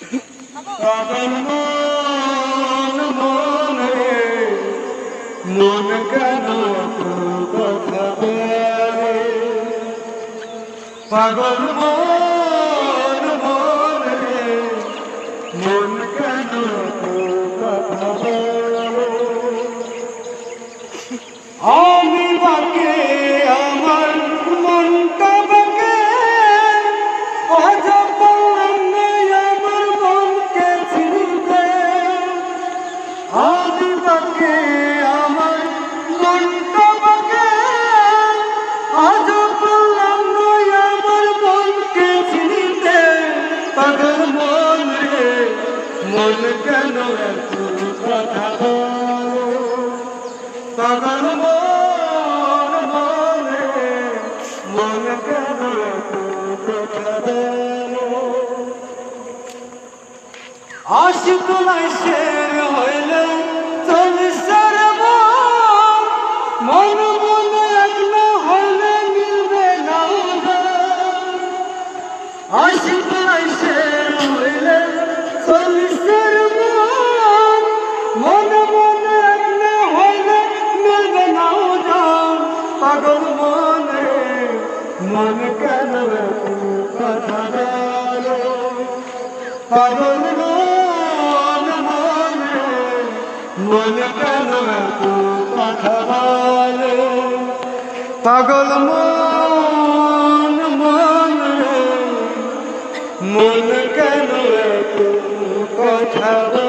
পাগল মন মন রে মন কেন কথা বলে পাগল মন মন রে মন কেন কথা বলে আমি বাকে আমার মনটা বাকে অজব আমার মনকে চিনতে আমি বাকে আমার মনটা বাকে অজব আমার মনকে চিনতে পাগল মন রে মন কেন এত কথা বলে পাগল মন মন রে মন কেন এত কথা বলে আশিক লাইশের হইলে চল্লিশের মন মন একলা হইলে মিলবে না আশিক লাইশের হইলে চল্লিশের মন মন একলা হইলে মিলবে না পাগল মন রে মন কেন কথা বলে পাগল মন কেন কথা বলে পাগল মন মন রে মন কেন কথা বলে।